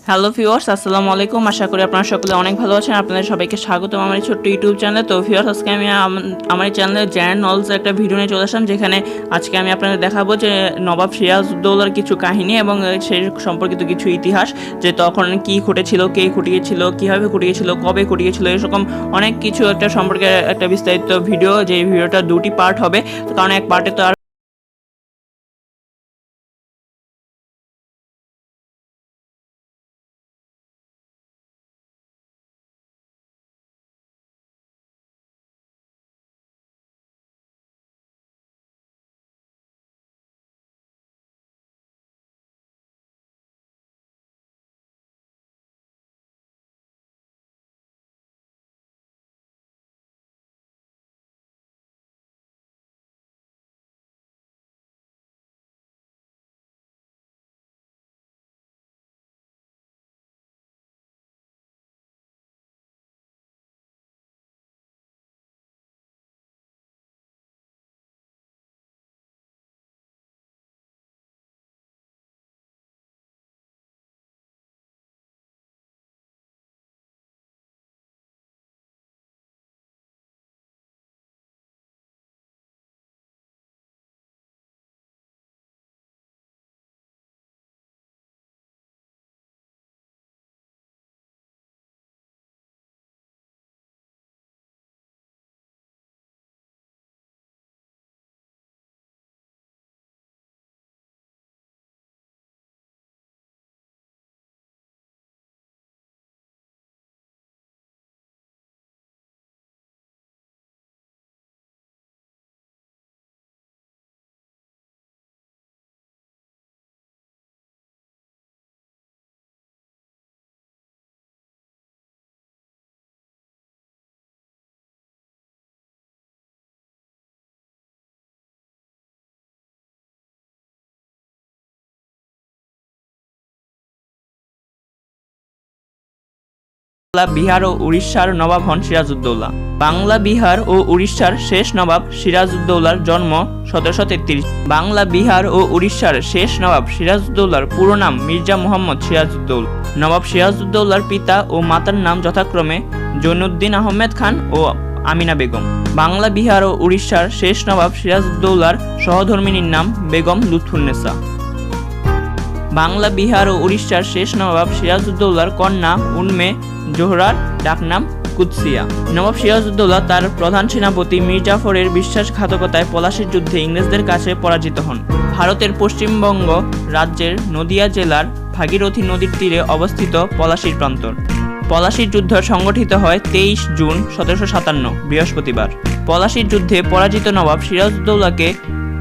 Hello viewers, আসসালামু আলাইকুম। আশা করি আপনারা সকলে অনেক ভালো আছেন। আপনাদের সবাইকে স্বাগতম আমার এই ছোট্ট ইউটিউব চ্যানেলে। তো ভিউয়ার্স, আজকে আমি আমার এই চ্যানেলে জেনারেল নলেজের একটা ভিডিও নিয়ে চলে আসলাম, যেখানে আজকে আমি আপনাদের দেখাবো যে নবাব সিরাজউদ্দৌলার কিছু কাহিনী এবং সেই সম্পর্কিত কিছু ইতিহাস, যে তখন কি ঘটেছিল, কে ঘটিয়েছিল, কীভাবে ঘটিয়েছিল, কবে ঘটিয়েছিল, এরকম অনেক কিছু একটা সম্পর্কে একটা বিস্তারিত ভিডিও। যে ভিডিওটা দুটি পার্ট হবে, তো কারণ এক পার্টে তো বাংলা, বিহার ও উড়িষ্যার নবাব হন সিরাজউদ্দৌলা। বাংলা, বিহার ও উড়িষ্যার শেষ নবাব সিরাজউদ্দৌলার জন্ম 1733। বাংলা, বিহার ও উড়িষ্যার শেষ নবাব সিরাজউদ্দৌলার পুরো নাম মির্জা মুহাম্মদ সিরাজউদ্দৌলা। নবাব সিরাজউদ্দৌলার পিতা ও মাতার নাম যথাক্রমে জৈনুদ্দিন আহমেদ খান ও আমিনা বেগম। বাংলা, বিহার ও উড়িষ্যার শেষ নবাব সিরাজউদ্দৌলার সহধর্মিণীর নাম বেগম লুৎফুন্নেসা। বাংলা, বিহার ও উড়িষ্যার শেষ নবাব সিরাজউদ্দৌলার কন্যা উম্মে জোহরার ডাকনাম কুদসিয়া। নবাব সিরাজউদ্দৌলা তার প্রধান সেনাপতি মীর জাফরের বিশ্বাসঘাতকতায় পলাশীর যুদ্ধে ইংরেজদের কাছে পরাজিত হন। ভারতের পশ্চিমবঙ্গ রাজ্যের নদিয়া জেলার ভাগীরথী নদীর তীরে অবস্থিত পলাশীর প্রান্তর। পলাশীর যুদ্ধ সংগঠিত হয় 23 জুন 1757 বৃহস্পতিবার। পলাশীর যুদ্ধে পরাজিত নবাব সিরাজউদ্দৌলাকে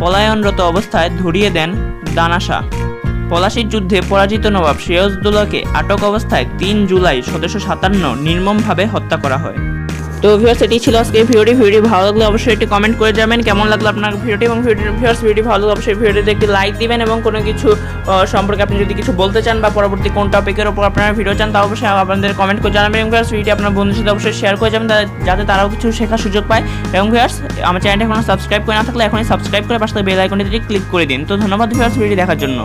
পলায়নরত অবস্থায় ধরিয়ে দেন দানা শাহ। পলাশীর যুদ্ধে পরাজিত নবাব সিরাজউদ্দৌলাকে আটক অবস্থায় 3 জুলাই 1757 নির্মমভাবে হত্যা করা হয়। তো ভিউয়ার্স, এটি ছিল আজকে ভিডিওটি ভালো লাগলে অবশ্যই একটি কমেন্ট করে যাবেন কেমন লাগলো আপনার ভিডিওটি, এবং ভিডিওটি ভালো লাগলে অবশ্যই ভিডিওটিতে একটি লাইক দিবেন, এবং কোনো কিছু সম্পর্কে আপনি যদি কিছু বলতে চান বা পরবর্তী কোন টপিকের উপর আপনারা ভিডিও চান তা অবশ্যই আপনাদের কমেন্ট করে জানাবেন। এবং ভিউয়ার্স, ভিডিওটি আপনার বন্ধুদের সাথে অবশ্যই শেয়ার করে যাবেন, যাতে তারাও কিছু শেখার সুযোগ পায়। এবং ভিউয়ার্স, আমার চ্যানেলটি এখনো সাবস্ক্রাইব করে না থাকলে এখনই সাবস্ক্রাইব করে পাশে বেল আইকনটিতে ক্লিক করে দিন। তো ধন্যবাদ ভিউয়ার্স, ভিডিও দেখার জন্য।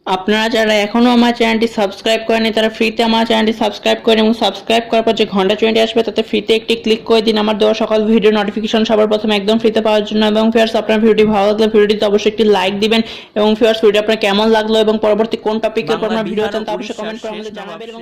আপনারা যারা এখনও আমার চ্যানেলটি সাবস্ক্রাইব করেনি তারা ফ্রিতে আমার চ্যানেলটি সাবস্ক্রাইব করেন, এবং সাবস্ক্রাইব করার পর যে ঘন্টা চিহ্নটি আসবে তাতে ফ্রিতে একটি ক্লিক করে দিন আমার দেওয়া সকল ভিডিও নোটিফিকেশন সবার প্রথমে একদম ফ্রিতে পাওয়ার জন্য। এবং ভিউয়ার্স, আপনার ভিডিওটি ভালো লাগলে ভিডিওটিতে অবশ্যই একটি লাইক দিবেন, এবং ভিউয়ার্স, ভিডিও আপনার কেমন লাগলো এবং পরবর্তী কোন টপিকের উপর আপনারা ভিডিও চান তা অবশ্যই কমেন্ট করে আমাদের জানাবেন। এবং